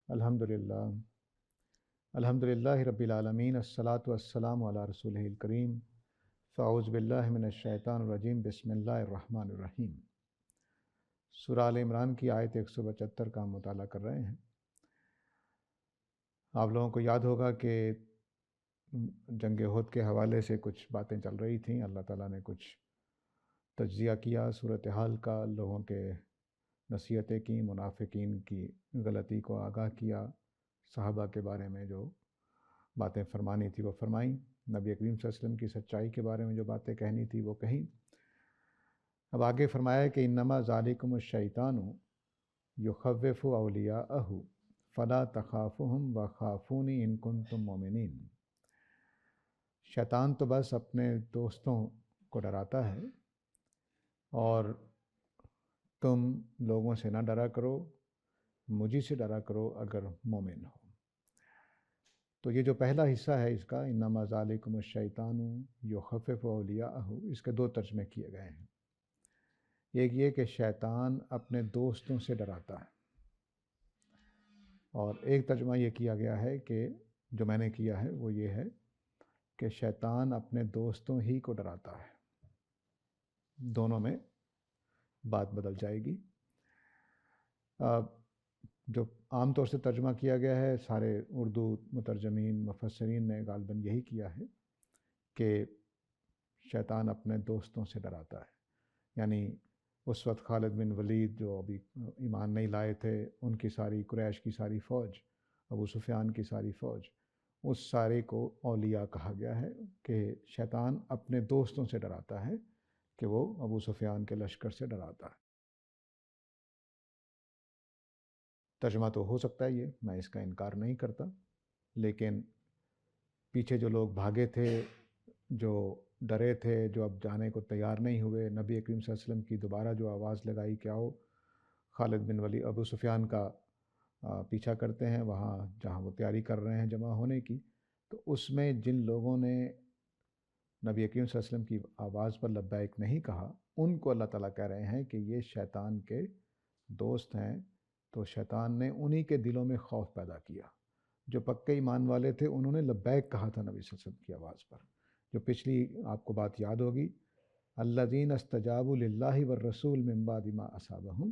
الحمدللہ الحمدللہ رب العالمین الصلاۃ والسلام علی رسولہ الکریم فاعوذ باللہ من الشیطان الرجیم بسم اللہ الرحمن الرحیم۔ سورہ آل عمران کی آیت 175 کا ہم مطالعہ کر رہے ہیں۔ آپ لوگوں کو یاد ہوگا کہ جنگ احد کے حوالے سے کچھ باتیں چل رہی تھیں، اللہ تعالیٰ نے کچھ تجزیہ کیا صورتحال کا، لوگوں کے نصیحتیں کی، منافقین کی غلطی کو آگاہ کیا، صحابہ کے بارے میں جو باتیں فرمانی تھی وہ فرمائیں، نبی کریم صلی اللہ علیہ وسلم کی سچائی کے بارے میں جو باتیں کہنی تھی وہ کہیں۔ اب آگے فرمایا کہ انما ذالکم الشیطان یخوف اولیاءہ فلا تخافوہم وخافونی ان کنتم مؤمنین۔ شیطان تو بس اپنے دوستوں کو ڈراتا ہے اور تم لوگوں سے نہ ڈرا کرو، مجھے سے ڈرا کرو اگر مومن ہو۔ تو یہ جو پہلا حصہ ہے اس کا، انما ذالکم الشیطان یخوف اولیاءہ، اس کے دو ترجمے کیے گئے ہیں۔ ایک یہ کہ شیطان اپنے دوستوں سے ڈراتا ہے، اور ایک ترجمہ یہ کیا گیا ہے کہ جو میں نے کیا ہے وہ یہ ہے کہ شیطان اپنے دوستوں ہی کو ڈراتا ہے۔ دونوں میں بات بدل جائے گی۔ جو عام طور سے ترجمہ کیا گیا ہے، سارے اردو مترجمین مفسرین نے غالباً یہی کیا ہے کہ شیطان اپنے دوستوں سے ڈراتا ہے، یعنی اس وقت خالد بن ولید جو ابھی ایمان نہیں لائے تھے، ان کی ساری قریش کی ساری فوج، ابو سفیان کی ساری فوج، اس سارے کو اولیاء کہا گیا ہے کہ شیطان اپنے دوستوں سے ڈراتا ہے کہ وہ ابو سفیان کے لشکر سے ڈراتا ہے۔ ترجمہ تو ہو سکتا ہے یہ، میں اس کا انکار نہیں کرتا، لیکن پیچھے جو لوگ بھاگے تھے، جو ڈرے تھے، جو اب جانے کو تیار نہیں ہوئے، نبی کریم صلی اللہ علیہ وسلم کی دوبارہ جو آواز لگائی کہ آؤ خالد بن ولید ابو سفیان کا پیچھا کرتے ہیں وہاں جہاں وہ تیاری کر رہے ہیں جمع ہونے کی، تو اس میں جن لوگوں نے نبی کریم صلی اللہ علیہ وسلم کی آواز پر لبیک نہیں کہا، ان کو اللہ تعالیٰ کہہ رہے ہیں کہ یہ شیطان کے دوست ہیں، تو شیطان نے انہی کے دلوں میں خوف پیدا کیا۔ جو پکے ایمان والے تھے انہوں نے لبیک کہا تھا نبی صلی اللہ علیہ وسلم کی آواز پر، جو پچھلی آپ کو بات یاد ہوگی، الذین استجابوا للہ والرسول من بعد ما اصابہم،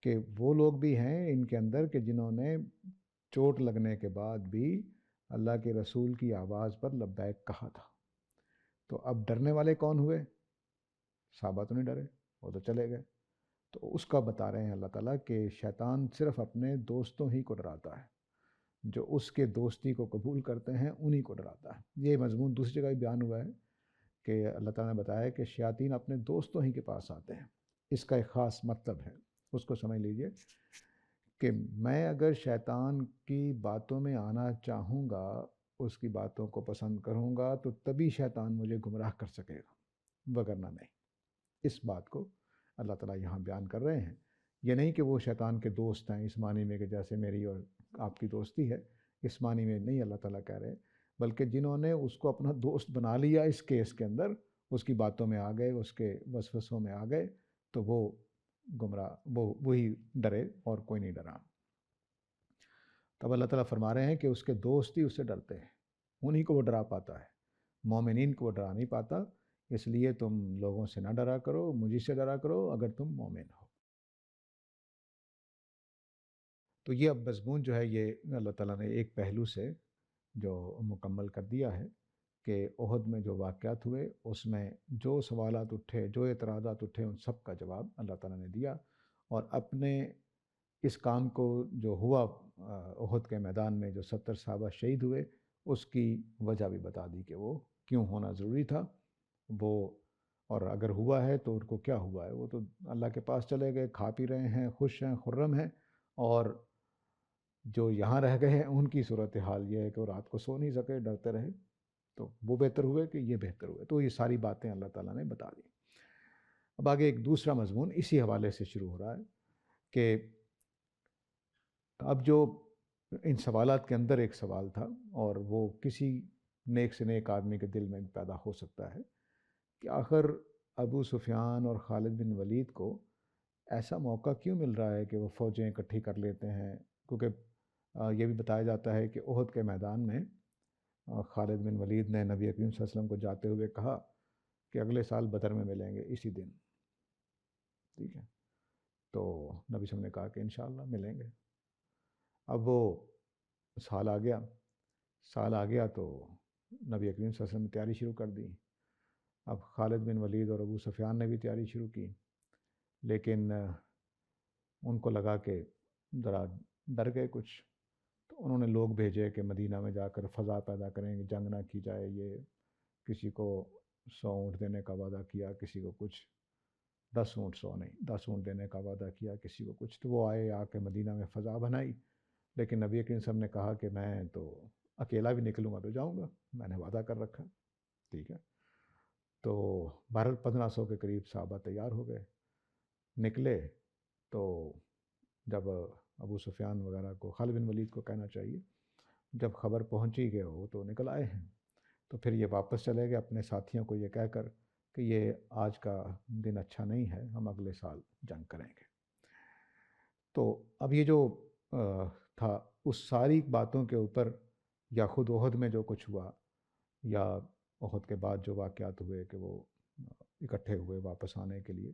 کہ وہ لوگ بھی ہیں ان کے اندر کہ جنہوں نے چوٹ لگنے کے بعد بھی اللہ کے رسول کی آواز پر لبیک کہا تھا۔ تو اب ڈرنے والے کون ہوئے؟ صحابہ تو نہیں ڈرے، وہ تو چلے گئے۔ تو اس کا بتا رہے ہیں اللہ تعالیٰ کہ شیطان صرف اپنے دوستوں ہی کو ڈراتا ہے، جو اس کے دوستی کو قبول کرتے ہیں انہی کو ڈراتا ہے۔ یہ مضمون دوسری جگہ بھی بیان ہوا ہے کہ اللہ تعالیٰ نے بتایا کہ شیاطین اپنے دوستوں ہی کے پاس آتے ہیں۔ اس کا ایک خاص مطلب ہے، اس کو سمجھ لیجئے کہ میں اگر شیطان کی باتوں میں آنا چاہوں گا، اس کی باتوں کو پسند کروں گا، تو تبھی شیطان مجھے گمراہ کر سکے گا، وگرنہ نہیں۔ اس بات کو اللہ تعالیٰ یہاں بیان کر رہے ہیں۔ یہ نہیں کہ وہ شیطان کے دوست ہیں اس معنی میں کہ جیسے میری اور آپ کی دوستی ہے، اس معنی میں نہیں اللہ تعالیٰ کہہ رہے ہیں، بلکہ جنہوں نے اس کو اپنا دوست بنا لیا اس کیس کے اندر، اس کی باتوں میں آ گئے، اس کے وسوسوں میں آ گئے، تو وہ گمراہ، وہی ڈرے اور کوئی نہیں ڈرا۔ تب اللہ تعالیٰ فرما رہے ہیں کہ اس کے دوست ہی اس سے ڈرتے ہیں، انہی کو وہ ڈرا پاتا ہے، مومنین کو وہ ڈرا نہیں پاتا۔ اس لیے تم لوگوں سے نہ ڈرا کرو، مجھے سے ڈرا کرو اگر تم مومن ہو۔ تو یہ اب مضمون جو ہے یہ اللہ تعالیٰ نے ایک پہلو سے جو مکمل کر دیا ہے کہ احد میں جو واقعات ہوئے اس میں جو سوالات اٹھے، جو اعتراضات اٹھے، ان سب کا جواب اللہ تعالیٰ نے دیا، اور اپنے اس کام کو جو ہوا احد کے میدان میں جو 70 صحابہ شہید ہوئے، اس کی وجہ بھی بتا دی کہ وہ کیوں ہونا ضروری تھا وہ، اور اگر ہوا ہے تو ان کو کیا ہوا ہے۔ وہ تو اللہ کے پاس چلے گئے، کھا پی رہے ہیں، خوش ہیں، خرم ہیں، اور جو یہاں رہ گئے ہیں ان کی صورتحال یہ ہے کہ وہ رات کو سو نہیں سکے، ڈرتے رہے، تو وہ بہتر ہوئے کہ یہ بہتر ہوئے۔ تو یہ ساری باتیں اللہ تعالیٰ نے بتا دی۔ اب آگے ایک دوسرا مضمون اسی حوالے سے شروع ہو رہا ہے کہ اب جو ان سوالات کے اندر ایک سوال تھا، اور وہ کسی نیک سے نیک آدمی کے دل میں پیدا ہو سکتا ہے کہ آخر ابو سفیان اور خالد بن ولید کو ایسا موقع کیوں مل رہا ہے کہ وہ فوجیں اکٹھی کر لیتے ہیں، کیونکہ یہ بھی بتایا جاتا ہے کہ احد کے میدان میں خالد بن ولید نے نبی کریم صلی اللہ علیہ وسلم کو جاتے ہوئے کہا کہ اگلے سال بدر میں ملیں گے اسی دن، ٹھیک ہے؟ تو نبی صلی اللہ علیہ وسلم نے کہا کہ انشاءاللہ ملیں گے۔ اب وہ سال آ گیا، تو نبی کریم صلی اللہ علیہ وسلم نے تیاری شروع کر دی۔ اب خالد بن ولید اور ابو سفیان نے بھی تیاری شروع کی، لیکن ان کو لگا کہ ذرا ڈر گئے کچھ، تو انہوں نے لوگ بھیجے کہ مدینہ میں جا کر فضا پیدا کریں، جنگ نہ کی جائے، یہ کسی کو 100 اونٹ دینے کا وعدہ کیا، کسی کو کچھ، 10 اونٹ، 100 نہیں، 10 اونٹ دینے کا وعدہ کیا، کسی کو کچھ۔ تو وہ آئے، آ کے مدینہ میں فضا بنائی، لیکن نبی کریم صلی اللہ علیہ وسلم نے کہا کہ میں تو اکیلا بھی نکلوں گا تو جاؤں گا، میں نے وعدہ کر رکھا، ٹھیک ہے؟ تو بہرحال 1500 کے قریب صحابہ تیار ہو گئے، نکلے۔ تو جب ابو سفیان وغیرہ کو، خالد بن ولید کو کہنا چاہیے، جب خبر پہنچی کہ وہ تو نکل آئے ہیں، تو پھر یہ واپس چلے گئے اپنے ساتھیوں کو یہ کہہ کر کہ یہ آج کا دن اچھا نہیں ہے، ہم اگلے سال جنگ کریں گے۔ تو اب یہ جو تھا، اس ساری باتوں کے اوپر، یا خود احد میں جو کچھ ہوا، یا احد کے بعد جو واقعات ہوئے کہ وہ اکٹھے ہوئے واپس آنے کے لیے،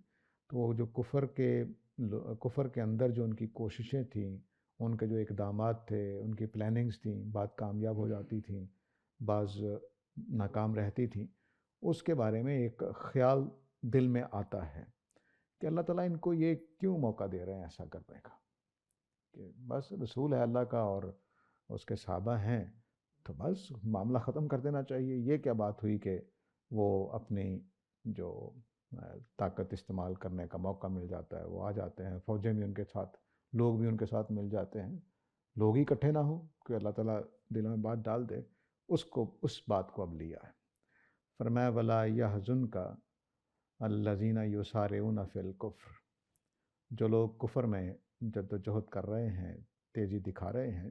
تو وہ جو کفر کے اندر جو ان کی کوششیں تھیں، ان کے جو اقدامات تھے، ان کی پلاننگز تھیں، بعض کامیاب ہو جاتی تھیں، بعض ناکام رہتی تھیں، اس کے بارے میں ایک خیال دل میں آتا ہے کہ اللہ تعالیٰ ان کو یہ کیوں موقع دے رہے ہیں ایسا کرنے کا، کہ بس رسول ہے اللہ کا اور اس کے صحابہ ہیں، تو بس معاملہ ختم کر دینا چاہیے۔ یہ کیا بات ہوئی کہ وہ اپنی جو طاقت استعمال کرنے کا موقع مل جاتا ہے، وہ آ جاتے ہیں، فوجیں بھی ان کے ساتھ، لوگ بھی ان کے ساتھ مل جاتے ہیں، لوگ ہی اکٹھے نہ ہوں کہ اللہ تعالیٰ دلوں میں بات ڈال دے، اس بات کو اب لیا ہے۔ فرمایا وَلَا يَحْزُنْكَ الَّذِينَ يُسَارِعُونَ فِي الْكُفْرِ، جو لوگ کفر میں جد و جہد کر رہے ہیں، تیزی دکھا رہے ہیں،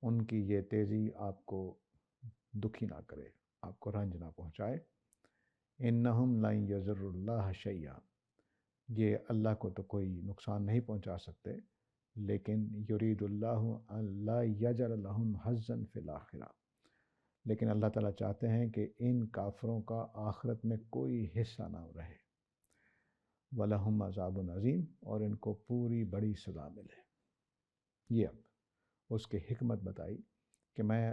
ان کی یہ تیزی آپ کو دکھی نہ کرے، آپ کو رنج نہ پہنچائے۔ اِنَّهُمْ لَن يَضُرُّوا اللَّهَ شَيْئًا، یہ اللہ کو تو کوئی نقصان نہیں پہنچا سکتے، لیکن یرید اللہ ان لا یجعل لہم حظًا فی الآخرہ، لیکن اللہ تعالیٰ چاہتے ہیں کہ ان کافروں کا آخرت میں کوئی حصہ نہ رہے۔ وَلَهُمْ عَذَابٌ عَظِيمٌ، اور ان کو پوری بڑی سزا ملے۔ یہ اب اس کی حکمت بتائی کہ میں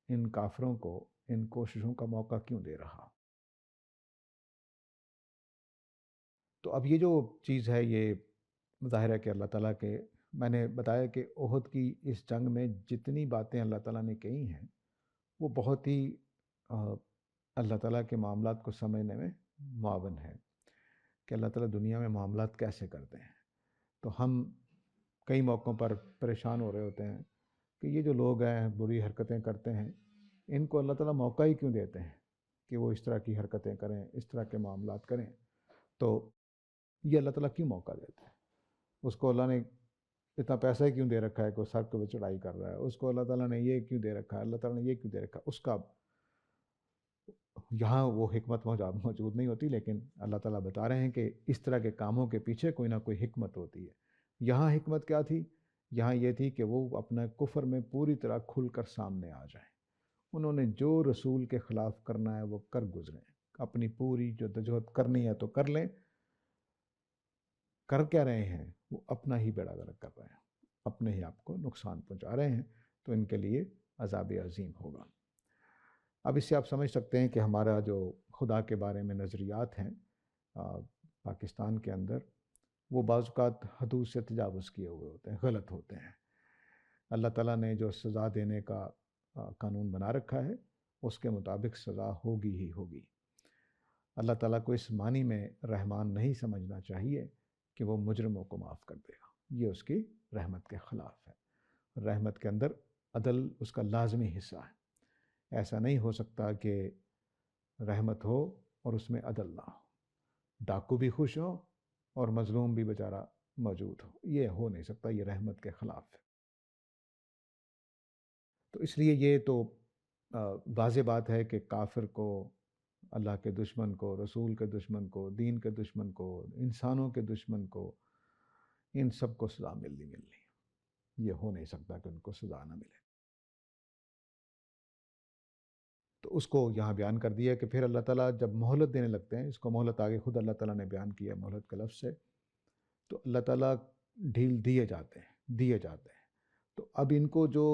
ان کافروں کو ان کوششوں کا موقع کیوں دے رہا۔ تو اب یہ جو چیز ہے، یہ ظاہر ہے کہ اللہ تعالیٰ کے، میں نے بتایا کہ احد کی اس جنگ میں جتنی باتیں اللہ تعالیٰ نے کہی ہیں، وہ بہت ہی اللہ تعالیٰ کے معاملات کو سمجھنے میں معاون ہے کہ اللہ تعالیٰ دنیا میں معاملات کیسے کرتے ہیں۔ تو ہم کئی موقعوں پر پریشان ہو رہے ہوتے ہیں کہ یہ جو لوگ ہیں بری حرکتیں کرتے ہیں، ان کو اللہ تعالیٰ موقع ہی کیوں دیتے ہیں کہ وہ اس طرح کی حرکتیں کریں، اس طرح کے معاملات کریں۔ تو یہ اللہ تعالیٰ کیوں موقع دیتے ہیں؟ اس کو اللہ نے اتنا پیسہ ہی کیوں دے رکھا ہے کہ وہ سر پہ چڑھائی کر رہا ہے؟ اس کو اللہ تعالیٰ نے یہ کیوں دے رکھا ہے؟ اللہ تعالیٰ نے یہ کیوں دے رکھا ہے؟ اس کا یہاں وہ حکمت موجود نہیں ہوتی، لیکن اللہ تعالیٰ بتا رہے ہیں کہ اس طرح کے کاموں کے پیچھے کوئی نہ کوئی حکمت ہوتی ہے۔ یہاں حکمت کیا تھی؟ یہاں یہ تھی کہ وہ اپنا کفر میں پوری طرح کھل کر سامنے آ جائیں۔ انہوں نے جو رسول کے خلاف کرنا ہے وہ کر گزریں، اپنی پوری جدوجہد کرنی ہے تو کر لیں۔ کر کیا رہے ہیں؟ وہ اپنا ہی بیڑا غرق کر رہے ہیں، اپنے ہی آپ کو نقصان پہنچا رہے ہیں، تو ان کے لیے عذاب عظیم ہوگا۔ اب اس سے آپ سمجھ سکتے ہیں کہ ہمارا جو خدا کے بارے میں نظریات ہیں پاکستان کے اندر، وہ بعض اوقات حدود سے تجاوز کیے ہوئے ہوتے ہیں، غلط ہوتے ہیں۔ اللہ تعالیٰ نے جو سزا دینے کا قانون بنا رکھا ہے، اس کے مطابق سزا ہوگی ہی ہوگی۔ اللہ تعالیٰ کو اس معنی میں رحمان نہیں سمجھنا چاہیے کہ وہ مجرموں کو معاف کر دے گا، یہ اس کی رحمت کے خلاف ہے۔ رحمت کے اندر عدل اس کا لازمی حصہ ہے۔ ایسا نہیں ہو سکتا کہ رحمت ہو اور اس میں عدل نہ ہو، ڈاکو بھی خوش ہو اور مظلوم بھی بیچارہ موجود ہو، یہ ہو نہیں سکتا، یہ رحمت کے خلاف ہے۔ تو اس لیے یہ تو واضح بات ہے کہ کافر کو، اللہ کے دشمن کو، رسول کے دشمن کو، دین کے دشمن کو، انسانوں کے دشمن کو، ان سب کو سزا ملنی۔ یہ ہو نہیں سکتا کہ ان کو سزا نہ ملے۔ تو اس کو یہاں بیان کر دیا کہ پھر اللہ تعالیٰ جب مہلت دینے لگتے ہیں، اس کو مہلت آگے خود اللہ تعالیٰ نے بیان کیا مہلت کے لفظ سے، تو اللہ تعالیٰ ڈھیل دیے جاتے ہیں۔ تو اب ان کو جو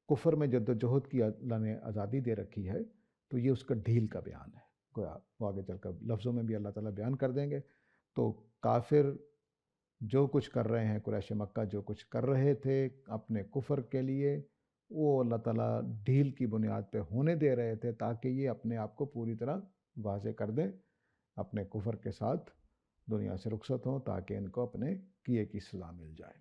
کفر میں جد و جہد کی اللہ نے آزادی دے رکھی ہے، تو یہ اس کا ڈھیل کا بیان ہے، گویا وہ آگے چل کر لفظوں میں بھی اللہ تعالیٰ بیان کر دیں گے۔ تو کافر جو کچھ کر رہے ہیں، قریش مکہ جو کچھ کر رہے تھے اپنے کفر کے لیے، وہ اللہ تعالیٰ ڈھیل کی بنیاد پہ ہونے دے رہے تھے تاکہ یہ اپنے آپ کو پوری طرح واضح کر دیں، اپنے کفر کے ساتھ دنیا سے رخصت ہوں تاکہ ان کو اپنے کیے کی سزا مل جائے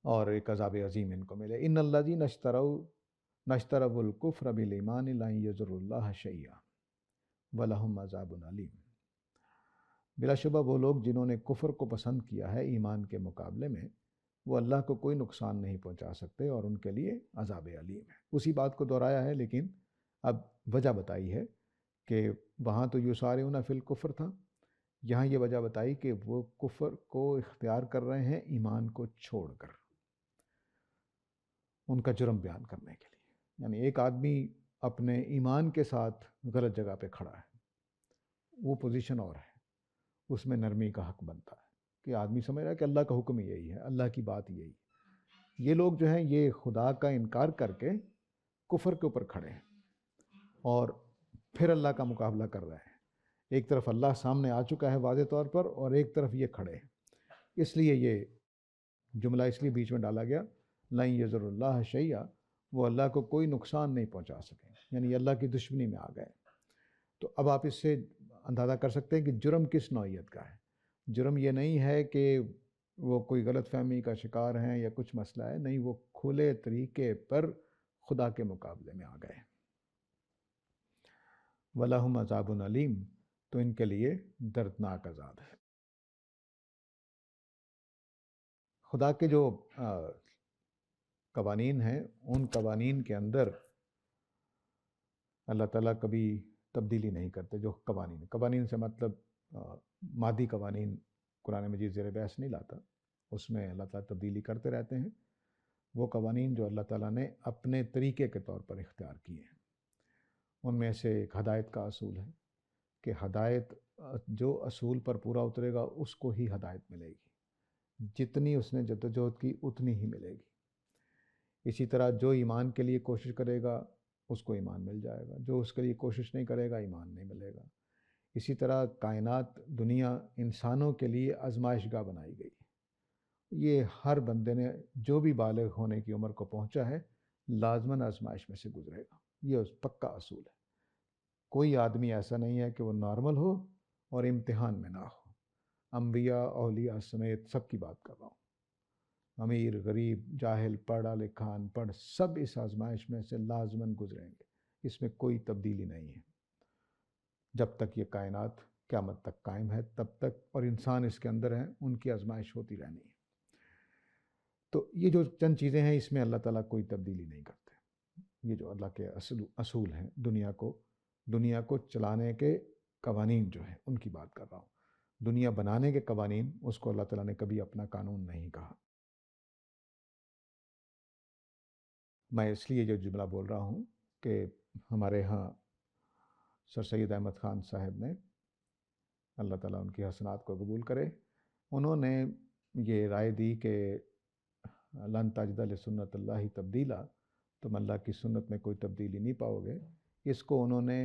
اور ایک عذاب عظیم ان کو ملے۔ ان الذین اشتروا الکفر بالایمان لن یضروا اللہ شیئا ولہم عذاب علیم۔ بلا شبہ وہ لوگ جنہوں نے کفر کو پسند کیا ہے ایمان کے مقابلے میں، وہ اللہ کو کوئی نقصان نہیں پہنچا سکتے اور ان کے لیے عذاب علیم ہے۔ اسی بات کو دہرایا ہے، لیکن اب وجہ بتائی ہے کہ وہاں تو یسارعون فی الکفر تھا، یہاں یہ وجہ بتائی کہ وہ کفر کو اختیار کر رہے ہیں ایمان کو چھوڑ کر، ان کا جرم بیان کرنے کے لیے۔ یعنی ایک آدمی اپنے ایمان کے ساتھ غلط جگہ پہ کھڑا ہے، وہ پوزیشن اور ہے، اس میں نرمی کا حق بنتا ہے کہ آدمی سمجھ رہا ہے کہ اللہ کا حکم یہی ہے، اللہ کی بات یہی ہے۔ یہ لوگ جو ہیں یہ خدا کا انکار کر کے کفر کے اوپر کھڑے ہیں اور پھر اللہ کا مقابلہ کر رہے ہیں۔ ایک طرف اللہ سامنے آ چکا ہے واضح طور پر، اور ایک طرف یہ کھڑے ہیں۔ اس لیے یہ جملہ اس لیے بیچ میں ڈالا گیا، لن یضر اللہ شیئا، وہ اللہ کو کوئی نقصان نہیں پہنچا سکیں، یعنی اللہ کی دشمنی میں آ گئے۔ تو اب آپ اس سے اندازہ کر سکتے ہیں کہ جرم کس نوعیت کا ہے۔ جرم یہ نہیں ہے کہ وہ کوئی غلط فہمی کا شکار ہیں یا کچھ مسئلہ ہے، نہیں، وہ کھلے طریقے پر خدا کے مقابلے میں آ گئے۔ وَلَهُمْ عَذَابٌ عَلِيمٌ، تو ان کے لیے دردناک عذاب ہے۔ خدا کے جو قوانین ہیں، ان قوانین کے اندر اللہ تعالیٰ کبھی تبدیلی نہیں کرتے۔ جو قوانین سے مطلب مادی قوانین قرآن مجید زیر بحث نہیں لاتا، اس میں اللہ تعالیٰ تبدیلی کرتے رہتے ہیں۔ وہ قوانین جو اللہ تعالیٰ نے اپنے طریقے کے طور پر اختیار کیے ہیں، ان میں سے ایک ہدایت کا اصول ہے کہ ہدایت جو اصول پر پورا اترے گا اس کو ہی ہدایت ملے گی، جتنی اس نے جدوجہد کی اتنی ہی ملے گی۔ اسی طرح جو ایمان کے لیے کوشش کرے گا اس کو ایمان مل جائے گا، جو اس کے لیے کوشش نہیں کرے گا ایمان نہیں ملے گا۔ اسی طرح کائنات، دنیا انسانوں کے لیے آزمائش گاہ بنائی گئی۔ یہ ہر بندے نے جو بھی بالغ ہونے کی عمر کو پہنچا ہے لازماً آزمائش میں سے گزرے گا، یہ پکا اصول ہے۔ کوئی آدمی ایسا نہیں ہے کہ وہ نارمل ہو اور امتحان میں نہ ہو۔ انبیاء، اولیاء سمیت سب کی بات کر رہا ہوں، امیر، غریب، جاہل، پڑھا لکھا، ان پڑھ، سب اس آزمائش میں سے لازماً گزریں گے، اس میں کوئی تبدیلی نہیں ہے۔ جب تک یہ کائنات قیامت تک قائم ہے تب تک، اور انسان اس کے اندر ہیں، ان کی آزمائش ہوتی رہنی ہے۔ تو یہ جو چند چیزیں ہیں اس میں اللہ تعالیٰ کوئی تبدیلی نہیں کرتے۔ یہ جو اللہ کے اصول ہیں، دنیا کو چلانے کے قوانین جو ہیں ان کی بات کر رہا ہوں۔ دنیا بنانے کے قوانین، اس کو اللہ تعالیٰ نے کبھی اپنا قانون نہیں کہا۔ میں اس لیے جو جملہ بول رہا ہوں کہ ہمارے ہاں سر سید احمد خان صاحب نے، اللہ تعالیٰ ان کی حسنات کو قبول کرے، انہوں نے یہ رائے دی کہ لن تجد لسنت اللہ تبدیلا، تم اللہ کی سنت میں کوئی تبدیلی نہیں پاؤ گے۔ اس کو انہوں نے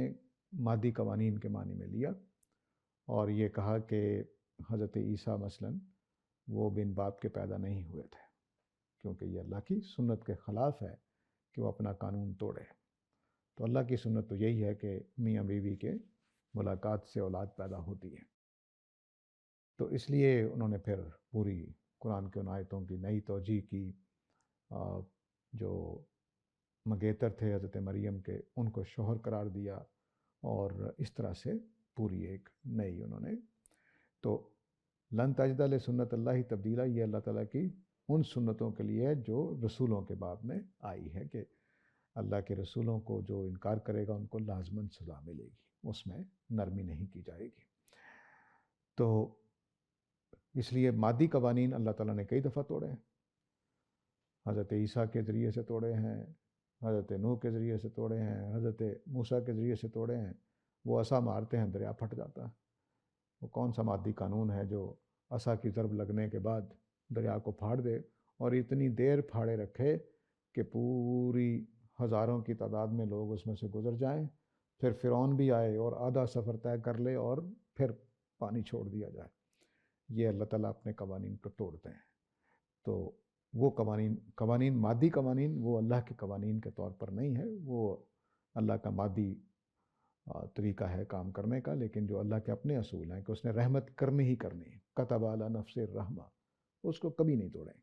مادی قوانین کے معنی میں لیا اور یہ کہا کہ حضرت عیسیٰ مثلاً وہ بن باپ کے پیدا نہیں ہوئے تھے، کیونکہ یہ اللہ کی سنت کے خلاف ہے کہ وہ اپنا قانون توڑے۔ تو اللہ کی سنت تو یہی ہے کہ میاں بیوی کے ملاقات سے اولاد پیدا ہوتی ہے۔ تو اس لیے انہوں نے پھر پوری قرآن کے ان آیتوں کی نئی توجیہ کی، جو مگیتر تھے حضرت مریم کے ان کو شوہر قرار دیا، اور اس طرح سے پوری ایک نئی انہوں نے۔ تو لن تجد لسنت اللہ تبدیلا، یہ اللہ تعالیٰ کی ان سنتوں کے لیے ہے جو رسولوں کے باب میں آئی ہے کہ اللہ کے رسولوں کو جو انکار کرے گا ان کو لازماً سزا ملے گی، اس میں نرمی نہیں کی جائے گی۔ تو اس لیے مادی قوانین اللہ تعالیٰ نے کئی دفعہ توڑے ہیں، حضرت عیسیٰ کے ذریعے سے توڑے ہیں، حضرت نوح کے ذریعے سے توڑے ہیں، حضرت موسیٰ کے ذریعے سے توڑے ہیں۔ وہ عصا مارتے ہیں دریا پھٹ جاتا ہے۔ وہ کون سا مادی قانون ہے جو عصا کی ضرب لگنے کے بعد دریا کو پھاڑ دے، اور اتنی دیر پھاڑے رکھے کہ پوری ہزاروں کی تعداد میں لوگ اس میں سے گزر جائیں، پھر فرعون بھی آئے اور آدھا سفر طے کر لے اور پھر پانی چھوڑ دیا جائے۔ یہ اللہ تعالیٰ اپنے قوانین کو توڑتے ہیں۔ تو وہ قوانین مادی قوانین وہ اللہ کے قوانین کے طور پر نہیں ہے، وہ اللہ کا مادی طریقہ ہے کام کرنے کا، لیکن جو اللہ کے اپنے اصول ہیں کہ اس نے رحمت کرنی ہی کرنی ہے، کتب علی نفس الرحمہ، اس کو کبھی نہیں توڑیں گے۔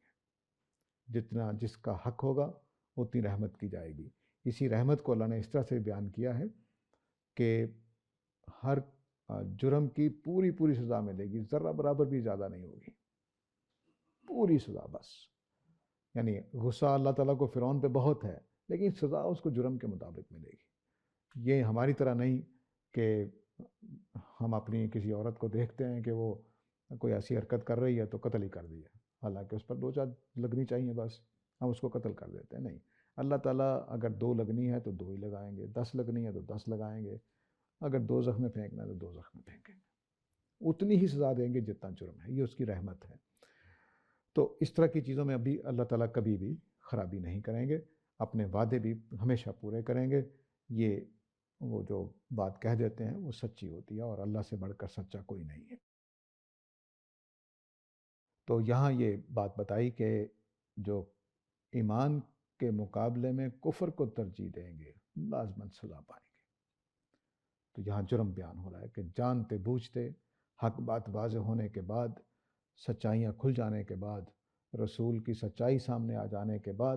جتنا جس کا حق ہوگا اتنی رحمت کی جائے گی۔ اسی رحمت کو اللہ نے اس طرح سے بیان کیا ہے کہ ہر جرم کی پوری پوری سزا ملے گی، ذرہ برابر بھی زیادہ نہیں ہوگی، پوری سزا بس۔ یعنی غصہ اللہ تعالیٰ کو فرعون پہ بہت ہے، لیکن سزا اس کو جرم کے مطابق ملے گی۔ یہ ہماری طرح نہیں کہ ہم اپنی کسی عورت کو دیکھتے ہیں کہ وہ کوئی ایسی حرکت کر رہی ہے تو قتل ہی کر دیا، حالانکہ اس پر 2 4 لگنی چاہیے، بس ہم اس کو قتل کر دیتے ہیں۔ نہیں، اللہ تعالیٰ اگر 2 لگنی ہے تو 2 ہی لگائیں گے، 10 لگنی ہے تو 10 لگائیں گے، اگر 2 زخم پھینکنا ہے تو 2 زخم پھینکیں گے، اتنی ہی سزا دیں گے جتنا جرم ہے۔ یہ اس کی رحمت ہے۔ تو اس طرح کی چیزوں میں ابھی اللہ تعالیٰ کبھی بھی خرابی نہیں کریں گے، اپنے وعدے بھی ہمیشہ پورے کریں گے۔ یہ وہ جو بات کہہ دیتے ہیں وہ سچی ہوتی ہے، اور اللہ سے بڑھ کر سچا کوئی نہیں ہے۔ تو یہاں یہ بات بتائی کہ جو ایمان کے مقابلے میں کفر کو ترجیح دیں گے لازماً سزا پائیں گے۔ تو یہاں جرم بیان ہو رہا ہے کہ جانتے بوجھتے حق بات واضح ہونے کے بعد، سچائیاں کھل جانے کے بعد، رسول کی سچائی سامنے آ جانے کے بعد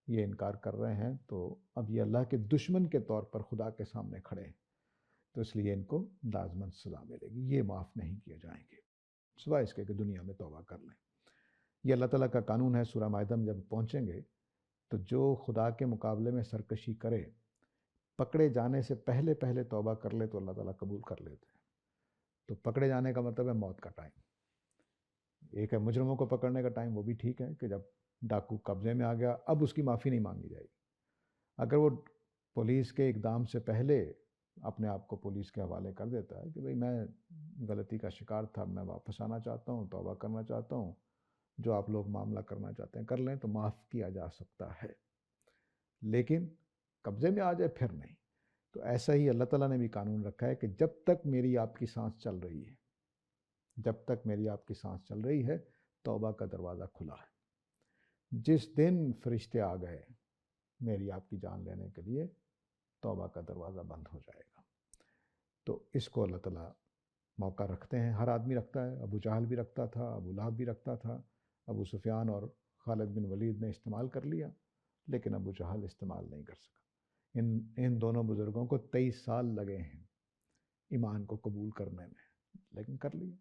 یہ انکار کر رہے ہیں، تو اب یہ اللہ کے دشمن کے طور پر خدا کے سامنے کھڑے ہیں، تو اس لیے ان کو لازماً سزا ملے گی، یہ معاف نہیں کیے جائیں گے سوائے اس کے کہ دنیا میں توبہ کر لیں۔ یہ اللہ تعالیٰ کا قانون ہے۔ سورہ مائدہ میں جب پہنچیں گے تو جو خدا کے مقابلے میں سرکشی کرے، پکڑے جانے سے پہلے پہلے توبہ کر لے تو اللہ تعالیٰ قبول کر لیتے ہیں۔ تو پکڑے جانے کا مطلب ہے موت کا ٹائم۔ ایک ہے مجرموں کو پکڑنے کا ٹائم، وہ بھی ٹھیک ہے کہ جب ڈاکو قبضے میں آ گیا اب اس کی معافی نہیں مانگی جائے گی۔ اگر وہ پولیس کے اقدام سے پہلے اپنے آپ کو پولیس کے حوالے کر دیتا ہے کہ بھئی میں غلطی کا شکار تھا، میں واپس آنا چاہتا ہوں، توبہ کرنا چاہتا ہوں، جو آپ لوگ معاملہ کرنا چاہتے ہیں کر لیں، تو معاف کیا جا سکتا ہے، لیکن قبضے میں آ جائے پھر نہیں۔ تو ایسا ہی اللہ تعالیٰ نے بھی قانون رکھا ہے کہ جب تک میری آپ کی سانس چل رہی ہے، جب تک میری آپ کی سانس چل رہی ہے، توبہ کا دروازہ کھلا ہے۔ جس دن فرشتے آ گئے میری آپ کی جان لینے کے لیے، توبہ کا دروازہ بند ہو جائے گا۔ تو اس کو اللہ تعالیٰ موقع رکھتے ہیں، ہر آدمی رکھتا ہے۔ ابو جہل بھی رکھتا تھا، ابو لہب بھی رکھتا تھا، ابو سفیان اور خالد بن ولید نے استعمال کر لیا، لیکن ابو جہل استعمال نہیں کر سکا۔ ان دونوں بزرگوں کو 23 سال لگے ہیں ایمان کو قبول کرنے میں، لیکن کر لیا۔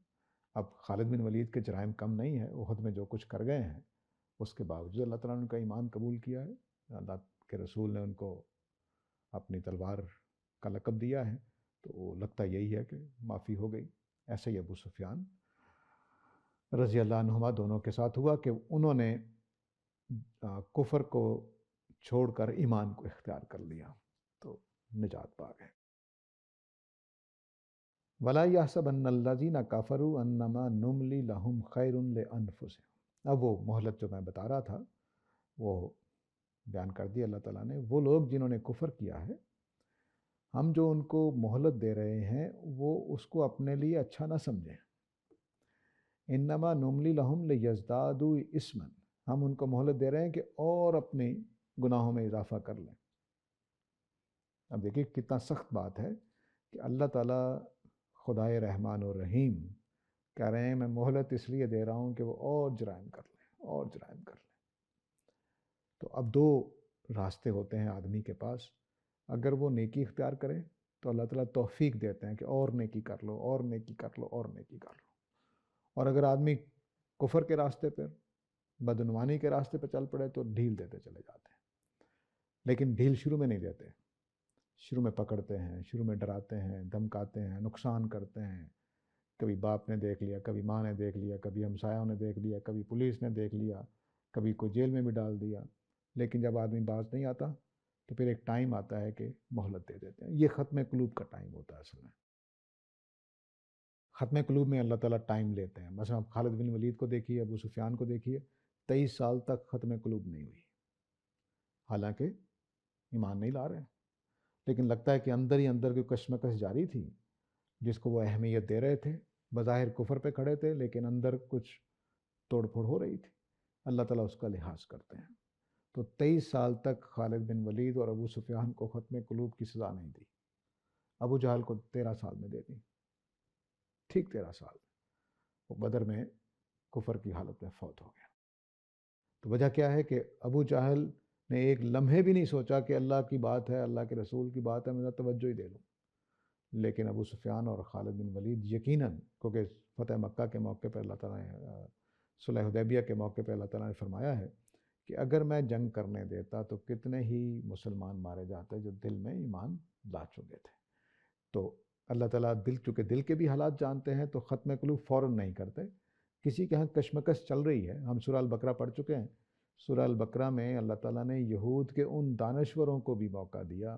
اب خالد بن ولید کے جرائم کم نہیں ہیں، احد میں جو کچھ کر گئے ہیں، اس کے باوجود اللہ تعالیٰ نے ان کا ایمان قبول کیا ہے۔ اللہ کے رسول نے ان کو اپنی تلوار کا لقب دیا ہے، تو لگتا یہی ہے کہ معافی ہو گئی۔ ایسے ہی ابو سفیان رضی اللہ عنہما دونوں کے ساتھ ہوا کہ انہوں نے کفر کو چھوڑ کر ایمان کو اختیار کر لیا، تو نجات پا گئے۔ وَلَا يَحْسَبَنَّ الَّذِينَ كَفَرُوا أَنَّمَا نُمْلِي لَهُمْ خَيْرٌ لِأَنفُسِهِمْ۔ اب وہ مہلت جو میں بتا رہا تھا وہ بیان کر دی اللہ تعالیٰ نے۔ وہ لوگ جنہوں نے کفر کیا ہے، ہم جو ان کو مہلت دے رہے ہیں وہ اس کو اپنے لیے اچھا نہ سمجھیں۔ انما نملی لہم لیزدادوا اثما، ہم ان کو مہلت دے رہے ہیں کہ اور اپنے گناہوں میں اضافہ کر لیں۔ اب دیکھیے کتنا سخت بات ہے کہ اللہ تعالیٰ خدائے رحمان و رحیم کہہ رہے ہیں میں مہلت اس لیے دے رہا ہوں کہ وہ اور جرائم کر لیں، اور جرائم کر لیں۔ تو اب 2 راستے ہوتے ہیں آدمی کے پاس۔ اگر وہ نیکی اختیار کرے تو اللہ تعالیٰ توفیق دیتے ہیں کہ اور نیکی کر لو، اور نیکی کر لو، اور نیکی کر لو۔ اور اگر آدمی کفر کے راستے پر، بدعنوانی کے راستے پہ چل پڑے تو ڈھیل دیتے چلے جاتے ہیں، لیکن ڈھیل شروع میں نہیں دیتے، شروع میں پکڑتے ہیں، شروع میں ڈراتے ہیں، دھمکاتے ہیں، نقصان کرتے ہیں، کبھی باپ نے دیکھ لیا، کبھی ماں نے دیکھ لیا، کبھی ہمسایوں نے دیکھ لیا، کبھی پولیس نے دیکھ لیا، کبھی کوئی جیل میں بھی ڈال دیا، لیکن جب آدمی باز نہیں آتا تو پھر ایک ٹائم آتا ہے کہ مہلت دے دیتے ہیں۔ یہ ختم قلوب کا ٹائم ہوتا ہے اصل میں۔ ختم قلوب میں اللہ تعالیٰ ٹائم لیتے ہیں۔ مثلا آپ خالد بن ولید کو دیکھیے، ابو سفیان کو دیکھیے، 23 سال تک ختم قلوب نہیں ہوئی، حالانکہ ایمان نہیں لا رہے ہیں، لیکن لگتا ہے کہ اندر ہی اندر کوئی کشمکش جاری تھی جس کو وہ اہمیت دے رہے تھے، بظاہر کفر پہ کھڑے تھے لیکن اندر کچھ توڑ پھوڑ ہو رہی تھی۔ اللہ تعالیٰ اس کا لحاظ کرتے ہیں۔ تو 23 سال تک خالد بن ولید اور ابو سفیان کو ختم قلوب کی سزا نہیں دی، ابو جہل کو 13 سال میں دے دی، ٹھیک 13 سال۔ وہ بدر میں کفر کی حالت میں فوت ہو گیا۔ تو وجہ کیا ہے کہ ابو جہل نے ایک لمحے بھی نہیں سوچا کہ اللہ کی بات ہے، اللہ کے رسول کی بات ہے، میں توجہ ہی دے لوں، لیکن ابو سفیان اور خالد بن ولید یقیناً، کیونکہ فتح مکہ کے موقع پر اللہ تعالیٰ نے، صلح حدیبیہ کے موقع پہ اللہ تعالیٰ نے فرمایا ہے کہ اگر میں جنگ کرنے دیتا تو کتنے ہی مسلمان مارے جاتے جو دل میں ایمان لا چکے تھے۔ تو اللہ تعالیٰ چونکہ دل کے بھی حالات جانتے ہیں تو ختم قلوب فوراً نہیں کرتے۔ کسی کے ہاں کشمکش چل رہی ہے، ہم سورہ البقرہ پڑھ چکے ہیں، سورہ البقرہ میں اللہ تعالیٰ نے یہود کے ان دانشوروں کو بھی موقع دیا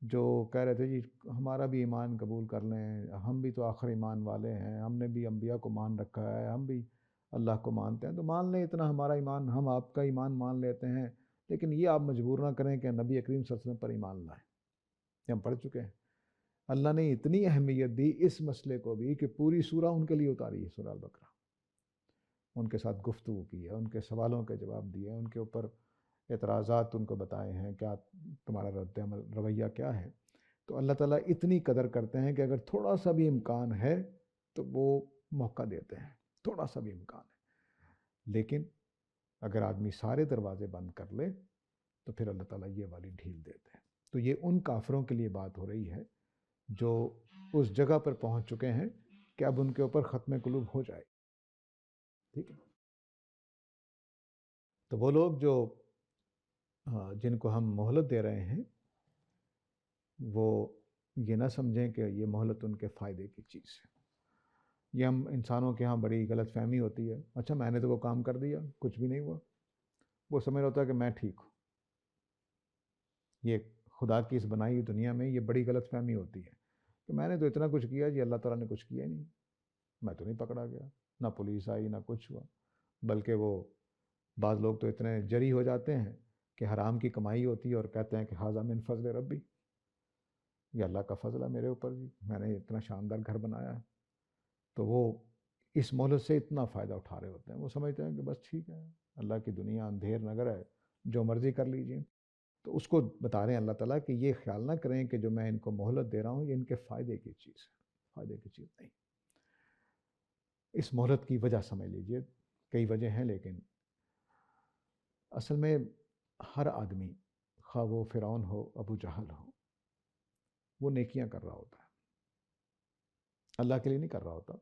جو کہہ رہے تھے جی ہمارا بھی ایمان قبول کر لیں، ہم بھی تو آخر ایمان والے ہیں، ہم نے بھی انبیاء کو مان رکھا ہے، ہم بھی اللہ کو مانتے ہیں، تو مان لیں اتنا ہمارا ایمان، ہم آپ کا ایمان مان لیتے ہیں، لیکن یہ آپ مجبور نہ کریں کہ نبی کریم صلی اللہ علیہ وسلم پر ایمان لائیں۔ یہ ہم پڑھ چکے ہیں۔ اللہ نے اتنی اہمیت دی اس مسئلے کو بھی کہ پوری سورہ ان کے لیے اتاری ہے، سورہ البقرہ، ان کے ساتھ گفتگو کی ہے، ان کے سوالوں کے جواب دیے، ان کے اوپر اعتراضات ان کو بتائے ہیں، کیا تمہارا رد عمل رویہ کیا ہے۔ تو اللہ تعالیٰ اتنی قدر کرتے ہیں کہ اگر تھوڑا سا بھی امکان ہے تو وہ موقع دیتے ہیں، تھوڑا سا بھی امکان ہے، لیکن اگر آدمی سارے دروازے بند کر لے تو پھر اللہ تعالیٰ یہ والی ڈھیل دیتے ہیں۔ تو یہ ان کافروں کے لیے بات ہو رہی ہے جو اس جگہ پر پہنچ چکے ہیں کہ اب ان کے اوپر ختم قلوب ہو جائے، ٹھیک ہے۔ تو وہ لوگ جو جن کو ہم مہلت دے رہے ہیں وہ یہ نہ سمجھیں کہ یہ مہلت ان کے فائدے کی چیز ہے۔ یہ ہم انسانوں کے ہاں بڑی غلط فہمی ہوتی ہے، اچھا میں نے تو وہ کام کر دیا، کچھ بھی نہیں ہوا، وہ سمجھ ہوتا ہے کہ میں ٹھیک ہوں۔ یہ خدا کی اس بنائی ہوئی دنیا میں یہ بڑی غلط فہمی ہوتی ہے کہ میں نے تو اتنا کچھ کیا جی، اللہ تعالیٰ نے کچھ کیا ہی نہیں، میں تو نہیں پکڑا گیا، نہ پولیس آئی نہ کچھ ہوا، بلکہ وہ بعض لوگ تو اتنے جری ہو جاتے ہیں کہ حرام کی کمائی ہوتی ہے اور کہتے ہیں کہ ھذا من فضل ربی، یہ اللہ کا فضل ہے میرے اوپر جی، میں نے اتنا شاندار گھر بنایا ہے۔ تو وہ اس مہلت سے اتنا فائدہ اٹھا رہے ہوتے ہیں، وہ سمجھتے ہیں کہ بس ٹھیک ہے، اللہ کی دنیا اندھیر نگر ہے، جو مرضی کر لیجئے۔ تو اس کو بتا رہے ہیں اللہ تعالیٰ کہ یہ خیال نہ کریں کہ جو میں ان کو مہلت دے رہا ہوں یہ ان کے فائدے کی چیز ہے، فائدے کی چیز نہیں۔ اس مہلت کی وجہ سمجھ لیجئے، کئی وجہ ہیں، لیکن اصل میں ہر آدمی، خواہ وہ فرعون ہو، ابو جہل ہو، وہ نیکیاں کر رہا ہوتا ہے، اللہ کے لیے نہیں کر رہا ہوتا،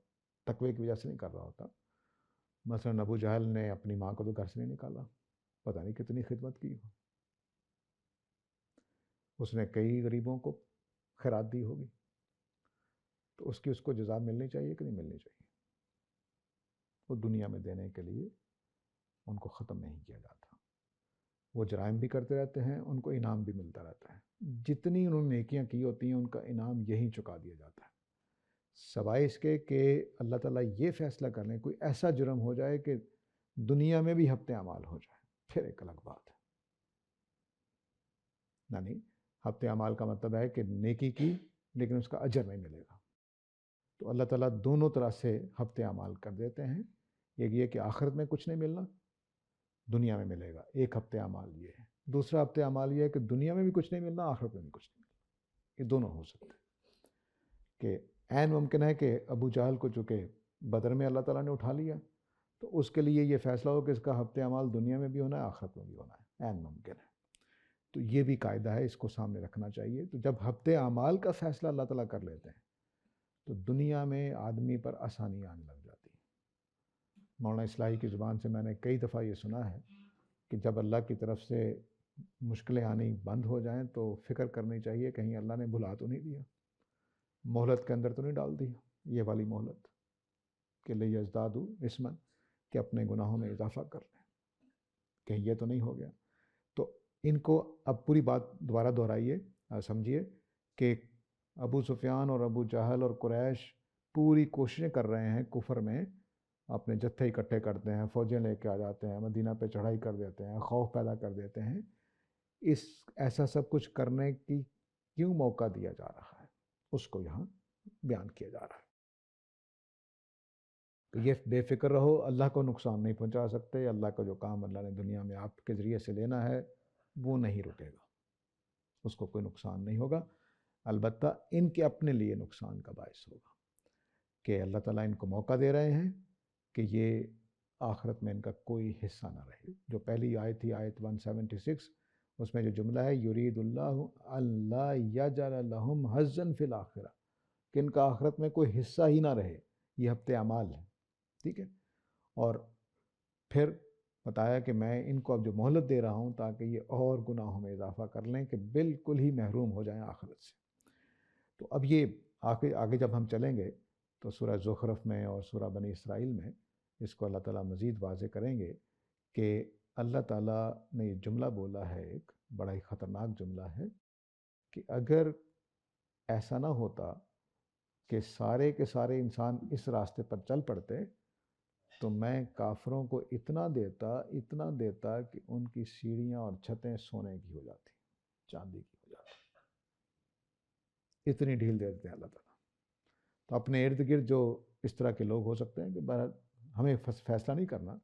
تقوی کی وجہ سے نہیں کر رہا ہوتا۔ مثلا ابو جہل نے اپنی ماں کو تو گھر سے نہیں نکالا، پتہ نہیں کتنی خدمت کی ہو، اس نے کئی غریبوں کو خیرات دی ہوگی، تو اس کی اس کو جزا ملنی چاہیے کہ نہیں ملنی چاہیے؟ وہ دنیا میں دینے کے لیے ان کو ختم نہیں کیا جاتا، وہ جرائم بھی کرتے رہتے ہیں، ان کو انعام بھی ملتا رہتا ہے، جتنی انہوں نے نیکیاں کی ہوتی ہیں ان کا انعام یہیں چکا دیا جاتا ہے، سوائے اس کے کہ اللہ تعالیٰ یہ فیصلہ کر لیں کوئی ایسا جرم ہو جائے کہ دنیا میں بھی ہفتے اعمال ہو جائے، پھر ایک الگ بات ہے۔ یعنی ہفتے اعمال کا مطلب ہے کہ نیکی کی لیکن اس کا اجر نہیں ملے گا۔ تو اللہ تعالیٰ دونوں طرح سے ہفتے اعمال کر دیتے ہیں، ایک یہ کہ آخرت میں کچھ نہیں ملنا، دنیا میں ملے گا، ایک ہفتے اعمال یہ ہے۔ دوسرا ہفتے اعمال یہ ہے کہ دنیا میں بھی کچھ نہیں ملنا، آخرت میں بھی کچھ نہیں ملنا، یہ دونوں ہو سکتے ہیں۔ کہ عین ممکن ہے کہ ابو جہل کو چونکہ بدر میں اللہ تعالیٰ نے اٹھا لیا تو اس کے لیے یہ فیصلہ ہو کہ اس کا ہفتے اعمال دنیا میں بھی ہونا ہے، آخرت میں بھی ہونا ہے، عین ممکن ہے۔ تو یہ بھی قاعدہ ہے، اس کو سامنے رکھنا چاہیے۔ تو جب ہفتے اعمال کا فیصلہ اللہ تعالیٰ کر لیتے ہیں تو دنیا میں آدمی پر آسانی آنے لگ جاتی ہے۔ مولانا اصلاحی کی زبان سے میں نے کئی دفعہ یہ سنا ہے کہ جب اللہ کی طرف سے مشکلیں آنی بند ہو جائیں تو فکر کرنی چاہیے کہیں اللہ نے بھلا تو نہیں دیا، مہلت کے اندر تو نہیں ڈال دی یہ والی مہلت۔ کہ لیزدادوا اسما، کہ اپنے گناہوں میں اضافہ کر لیں، کہ یہ تو نہیں ہو گیا. تو ان کو اب پوری بات دوبارہ دہرائیے، سمجھیے کہ ابو سفیان اور ابو جہل اور قریش پوری کوششیں کر رہے ہیں کفر میں، اپنے جتھے اکٹھے کرتے ہیں، فوجیں لے کے آ جاتے ہیں، مدینہ پہ چڑھائی کر دیتے ہیں، خوف پیدا کر دیتے ہیں. ایسا سب کچھ کرنے کی کیوں موقع دیا جا رہا ہے، اس کو یہاں بیان کیا جا رہا ہے. یہ بے فکر رہو، اللہ کو نقصان نہیں پہنچا سکتے. اللہ کا جو کام اللہ نے دنیا میں آپ کے ذریعے سے لینا ہے وہ نہیں رکے گا، اس کو کوئی نقصان نہیں ہوگا. البتہ ان کے اپنے لیے نقصان کا باعث ہوگا کہ اللہ تعالیٰ ان کو موقع دے رہے ہیں کہ یہ آخرت میں ان کا کوئی حصہ نہ رہے. جو پہلی آیت تھی، آیت 176، اس میں جو جملہ ہے یرید اللہ اللہ یجعل لہم حظا فی الآخرہ، کہ ان کا آخرت میں کوئی حصہ ہی نہ رہے. یہ ہفتے اعمال ہے، ٹھیک ہے. اور پھر بتایا کہ میں ان کو اب جو مہلت دے رہا ہوں تاکہ یہ اور گناہوں میں اضافہ کر لیں کہ بالکل ہی محروم ہو جائیں آخرت سے. تو اب یہ آگے جب ہم چلیں گے تو سورہ زخرف میں اور سورہ بنی اسرائیل میں اس کو اللہ تعالیٰ مزید واضح کریں گے کہ اللہ تعالیٰ نے یہ جملہ بولا ہے، ایک بڑا ہی خطرناک جملہ ہے، کہ اگر ایسا نہ ہوتا کہ سارے کے سارے انسان اس راستے پر چل پڑتے تو میں کافروں کو اتنا دیتا کہ ان کی سیڑھیاں اور چھتیں سونے کی ہو جاتی، چاندی کی ہو جاتی. اتنی ڈھیل دے دیتے ہیں اللہ تعالیٰ. تو اپنے ارد گرد جو اس طرح کے لوگ ہو سکتے ہیں کہ بہرحال ہمیں فیصلہ نہیں کرنا،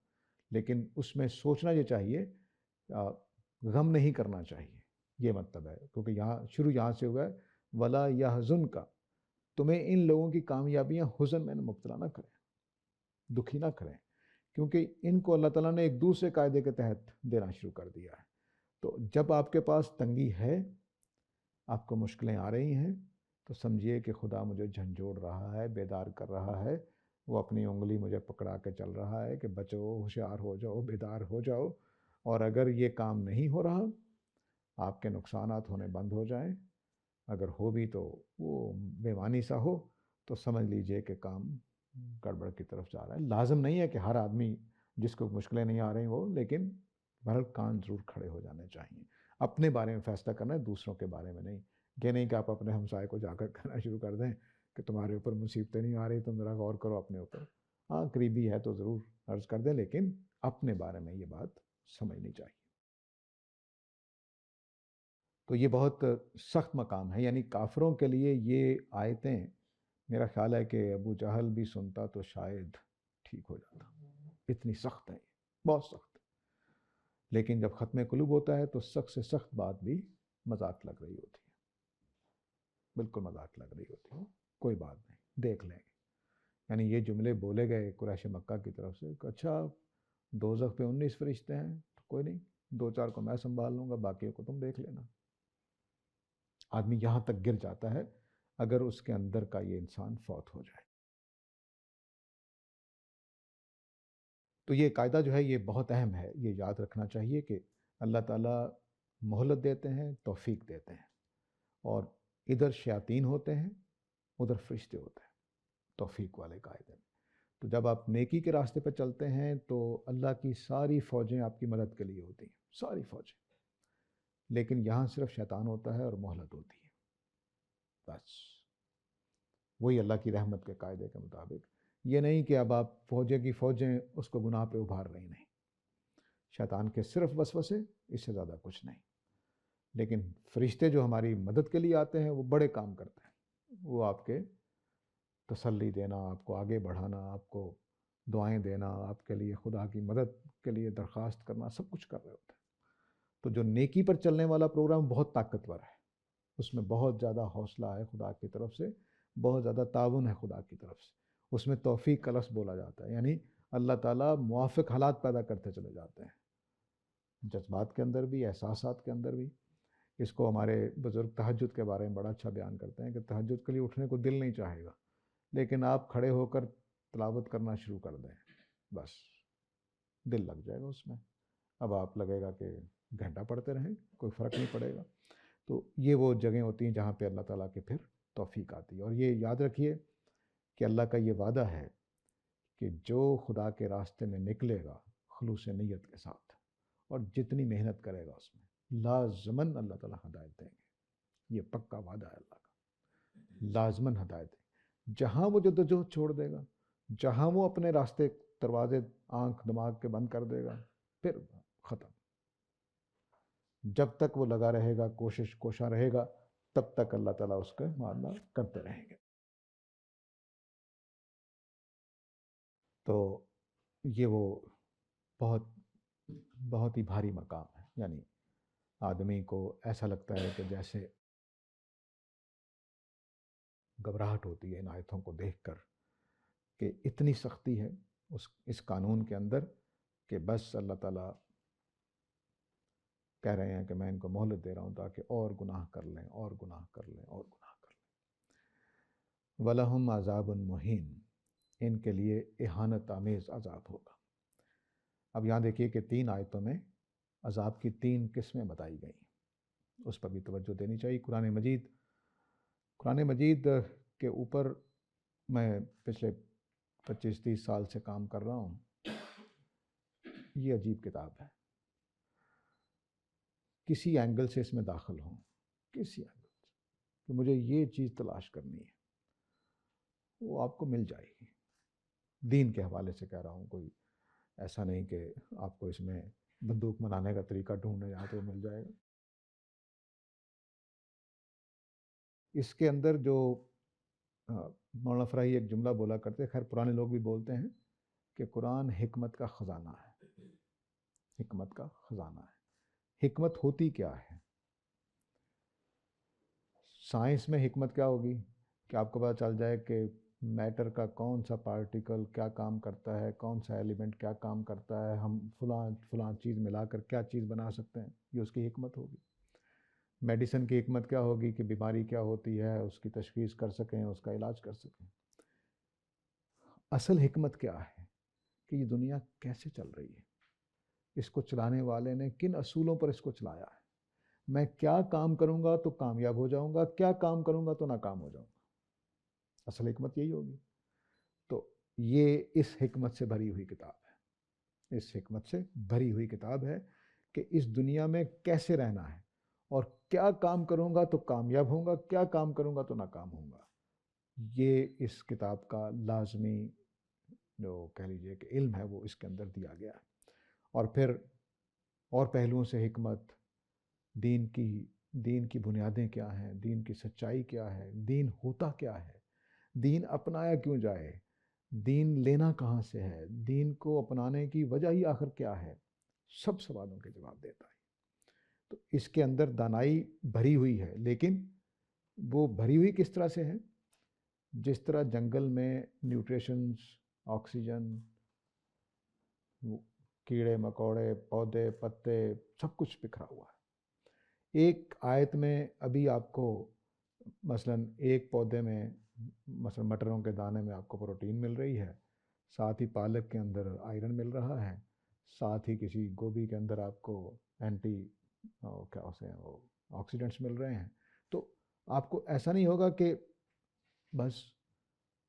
لیکن اس میں سوچنا یہ چاہیے، غم نہیں کرنا چاہیے. یہ مطلب ہے، کیونکہ یہاں سے ہوا ہے ولا یحزنک، تمہیں ان لوگوں کی کامیابیاں حزن میں مبتلا نہ کریں، دکھی نہ کریں، کیونکہ ان کو اللہ تعالیٰ نے ایک دوسرے قاعدے کے تحت دینا شروع کر دیا ہے. تو جب آپ کے پاس تنگی ہے، آپ کو مشکلیں آ رہی ہیں، تو سمجھیے کہ خدا مجھے جھنجھوڑ رہا ہے، بیدار کر رہا ہے. وہ اپنی انگلی مجھے پکڑا کے چل رہا ہے کہ بچو، ہوشیار ہو جاؤ، بیدار ہو جاؤ. اور اگر یہ کام نہیں ہو رہا، آپ کے نقصانات ہونے بند ہو جائیں، اگر ہو بھی تو وہ بےمانی سا ہو، تو سمجھ لیجئے کہ کام گڑبڑ کی طرف جا رہا ہے. لازم نہیں ہے کہ ہر آدمی جس کو مشکلیں نہیں آ رہی ہو، لیکن بہرحال کان ضرور کھڑے ہو جانے چاہیے. اپنے بارے میں فیصلہ کرنا ہے، دوسروں کے بارے میں نہیں. یہ نہیں کہ آپ اپنے ہمسائے کو جا کر کہنا شروع کر دیں کہ تمہارے اوپر مصیبتیں نہیں آ رہی، تم ذرا غور کرو اپنے اوپر. ہاں قریبی ہے تو ضرور عرض کر دیں، لیکن اپنے بارے میں یہ بات سمجھنی چاہیے. تو یہ بہت سخت مقام ہے، یعنی کافروں کے لیے یہ آیتیں، میرا خیال ہے کہ ابو جہل بھی سنتا تو شاید ٹھیک ہو جاتا. اتنی سخت ہے، بہت سخت. لیکن جب ختم قلوب ہوتا ہے تو سخت سے سخت بات بھی مذاق لگ رہی ہوتی ہے، بالکل مذاق لگ رہی ہوتی ہے. کوئی بات نہیں، دیکھ لیں گے. یعنی یہ جملے بولے گئے قریش مکہ کی طرف سے کہ اچھا دوزخ پہ 19 فرشتے ہیں، تو کوئی نہیں، 2-4 کو میں سنبھال لوں گا، باقیوں کو تم دیکھ لینا. آدمی یہاں تک گر جاتا ہے اگر اس کے اندر کا یہ انسان فوت ہو جائے. تو یہ قاعدہ جو ہے یہ بہت اہم ہے، یہ یاد رکھنا چاہیے کہ اللہ تعالیٰ مہلت دیتے ہیں، توفیق دیتے ہیں، اور ادھر شیاطین ہوتے ہیں، ادھر فرشتے ہوتے ہیں توفیق والے قاعدے میں. تو جب آپ نیکی کے راستے پہ چلتے ہیں تو اللہ کی ساری فوجیں آپ کی مدد کے لیے ہوتی ہیں، ساری فوجیں. لیکن یہاں صرف شیطان ہوتا ہے اور مہلت ہوتی ہے، بس. وہی اللہ کی رحمت کے قاعدے کے مطابق. یہ نہیں کہ اب آپ فوجیں کی فوجیں اس کو گناہ پہ ابھار رہی، نہیں. شیطان کے صرف وسوسے، اس سے زیادہ کچھ نہیں. لیکن فرشتے جو ہماری مدد کے لیے آتے ہیں وہ بڑے کام کرتے ہیں. وہ آپ کے تسلی دینا، آپ کو آگے بڑھانا، آپ کو دعائیں دینا، آپ کے لیے خدا کی مدد کے لیے درخواست کرنا، سب کچھ کر رہے ہوتے ہیں. تو جو نیکی پر چلنے والا پروگرام بہت طاقتور ہے، اس میں بہت زیادہ حوصلہ ہے خدا کی طرف سے، بہت زیادہ تعاون ہے خدا کی طرف سے. اس میں توفیق کا لفظ بولا جاتا ہے، یعنی اللہ تعالیٰ موافق حالات پیدا کرتے چلے جاتے ہیں، جذبات کے اندر بھی، احساسات کے اندر بھی. اس کو ہمارے بزرگ تہجد کے بارے میں بڑا اچھا بیان کرتے ہیں کہ تہجد کے لیے اٹھنے کو دل نہیں چاہے گا، لیکن آپ کھڑے ہو کر تلاوت کرنا شروع کر دیں، بس دل لگ جائے گا اس میں. اب آپ لگے گا کہ گھنٹہ پڑھتے رہیں، کوئی فرق نہیں پڑے گا. تو یہ وہ جگہیں ہوتی ہیں جہاں پہ اللہ تعالیٰ کی پھر توفیق آتی ہے. اور یہ یاد رکھیے کہ اللہ کا یہ وعدہ ہے کہ جو خدا کے راستے میں نکلے گا خلوص نیت کے ساتھ اور جتنی محنت کرے گا اس میں لازماً اللہ تعالیٰ ہدایت دیں گے. یہ پکا وعدہ ہے اللہ کا، لازماً ہدایت دیں گے. جہاں وہ جدوجہد چھوڑ دے گا، جہاں وہ اپنے راستے دروازے آنکھ دماغ کے بند کر دے گا، پھر ختم. جب تک وہ لگا رہے گا، کوشش کوشاں رہے گا، تب تک اللہ تعالیٰ اس کا معاملہ کرتے رہیں گے. تو یہ وہ بہت بہت ہی بھاری مقام ہے. یعنی آدمی کو ایسا لگتا ہے کہ جیسے گھبراہٹ ہوتی ہے ان آیتوں کو دیکھ کر کہ اتنی سختی ہے اس قانون کے اندر کہ بس اللہ تعالیٰ کہہ رہے ہیں کہ میں ان کو مہلت دے رہا ہوں تاکہ اور گناہ کر لیں اور گناہ کر لیں اور گناہ کر لیں. وَلَهُمْ عَذَابٌ مُّهِينٌ، ان کے لیے اہانت آمیز عذاب ہوگا. اب یہاں دیکھیے کہ 3 آیتوں میں عذاب کی 3 قسمیں بتائی گئیں، اس پر بھی توجہ دینی چاہیے. قرآن مجید کے اوپر میں پچھلے 25-30 سال سے کام کر رہا ہوں. یہ عجیب کتاب ہے. کسی اینگل سے اس میں داخل ہوں، کسی اینگل سے کہ مجھے یہ چیز تلاش کرنی ہے، وہ آپ کو مل جائے گی. دین کے حوالے سے کہہ رہا ہوں، کوئی ایسا نہیں کہ آپ کو اس میں بندوق منانے کا طریقہ ڈھونڈنے جائیں تو مل جائے گا. اس کے اندر جو مولانا فراہی ایک جملہ بولا کرتے، خیر پرانے لوگ بھی بولتے ہیں کہ قرآن حکمت کا خزانہ ہے. حکمت کا خزانہ ہے. حکمت ہوتی کیا ہے؟ سائنس میں حکمت کیا ہوگی کہ آپ کو پتہ چل جائے کہ میٹر کا کون سا پارٹیکل کیا کام کرتا ہے، کون سا ایلیمنٹ کیا کام کرتا ہے، ہم فلاں چیز ملا کر کیا چیز بنا سکتے ہیں. یہ اس کی حکمت ہوگی. میڈیسن کی حکمت کیا ہوگی کہ بیماری کیا ہوتی ہے اس کی تشخیص کر سکیں، اس کا علاج کر سکیں. اصل حکمت کیا ہے کہ یہ دنیا کیسے چل رہی ہے، اس کو چلانے والے نے کن اصولوں پر اس کو چلایا ہے. میں کیا کام کروں گا تو کامیاب ہو جاؤں گا، کیا کام کروں گا تو ناکام ہو جاؤں گا. اصل حکمت یہی ہوگی. تو یہ اس حکمت سے بھری ہوئی کتاب ہے. اس حکمت سے بھری ہوئی کتاب ہے کہ اس دنیا میں کیسے رہنا ہے اور کیا کام کروں گا تو کامیاب ہوں گا، کیا کام کروں گا تو ناکام ہوں گا. یہ اس کتاب کا لازمی جو کہہ لیجئے کہ علم ہے وہ اس کے اندر دیا گیا ہے. اور پھر اور پہلوؤں سے حکمت، دین کی بنیادیں کیا ہیں، دین کی سچائی کیا ہے، دین ہوتا کیا ہے، دین اپنایا کیوں جائے، دین لینا کہاں سے ہے، دین کو اپنانے کی وجہ ہی آخر کیا ہے، سب سوالوں کے جواب دیتا ہے. تو اس کے اندر دانائی بھری ہوئی ہے، لیکن وہ بھری ہوئی کس طرح سے ہے؟ جس طرح جنگل میں نیوٹریشنز، آکسیجن، کیڑے مکوڑے، پودے پتے، سب کچھ بکھرا ہوا ہے. ایک آیت میں ابھی آپ کو مثلاً ایک پودے میں مثلاً مٹروں کے دانے میں آپ کو پروٹین مل رہی ہے، ساتھ ہی پالک کے اندر آئرن مل رہا ہے، ساتھ ہی کسی گوبھی کے اندر آپ کو اینٹی کیا اسے وہ آکسیڈنٹس مل رہے ہیں. تو آپ کو ایسا نہیں ہوگا کہ بس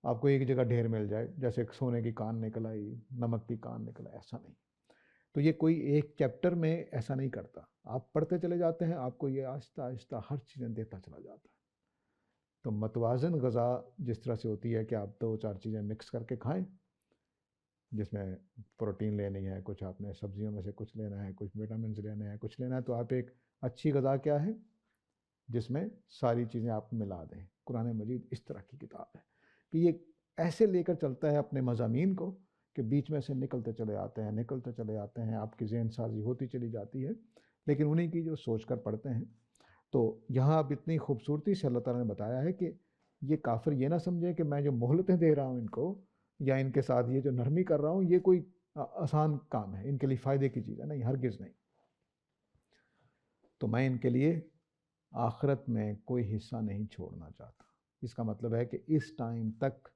آپ کو ایک جگہ ڈھیر مل جائے، جیسے سونے کی کان نکل آئی، نمک کی کان نکل آئی، ایسا نہیں. تو یہ کوئی ایک چیپٹر میں ایسا نہیں کرتا. آپ پڑھتے چلے جاتے ہیں، آپ کو یہ آہستہ آہستہ ہر چیزیں دیتا چلا جاتا ہے. تو متوازن غذا جس طرح سے ہوتی ہے کہ آپ 2-4 چیزیں مکس کر کے کھائیں، جس میں پروٹین لینی ہے، کچھ آپ نے سبزیوں میں سے کچھ لینا ہے، کچھ وٹامنز لینے ہیں، کچھ لینا ہے، تو آپ ایک اچھی غذا کیا ہے جس میں ساری چیزیں آپ ملا دیں. قرآن مجید اس طرح کی کتاب ہے کہ یہ ایسے لے کر چلتا ہے اپنے مضامین کو کہ بیچ میں سے نکلتے چلے آتے ہیں، آپ کی ذہن سازی ہوتی چلی جاتی ہے، لیکن انہیں کی جو سوچ کر پڑھتے ہیں. تو یہاں اب اتنی خوبصورتی سے اللہ تعالیٰ نے بتایا ہے کہ یہ کافر یہ نہ سمجھیں کہ میں جو مہلتیں دے رہا ہوں ان کو، یا ان کے ساتھ یہ جو نرمی کر رہا ہوں، یہ کوئی آسان کام ہے، ان کے لیے فائدے کی چیز ہے. نہیں، ہرگز نہیں. تو میں ان کے لیے آخرت میں کوئی حصہ نہیں چھوڑنا چاہتا. اس کا مطلب ہے کہ اس ٹائم تک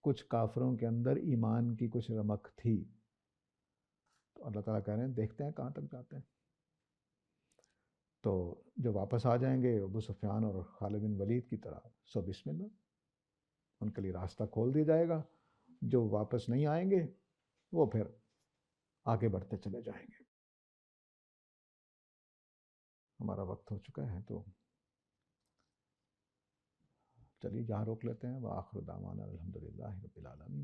کچھ کافروں کے اندر ایمان کی کچھ رمق تھی، تو اللہ تعالیٰ کہہ رہے ہیں دیکھتے ہیں کہاں تک جاتے ہیں. تو جو واپس آ جائیں گے ابو سفیان اور خالد بن ولید کی طرح، سو بسم اللہ، ان کے لیے راستہ کھول دیا جائے گا. جو واپس نہیں آئیں گے وہ پھر آگے بڑھتے چلے جائیں گے۔ ہمارا وقت ہو چکا ہے تو چلیے یہاں روک لیتے ہیں۔ وآخر دعوانا الحمدللہ رب العالمین۔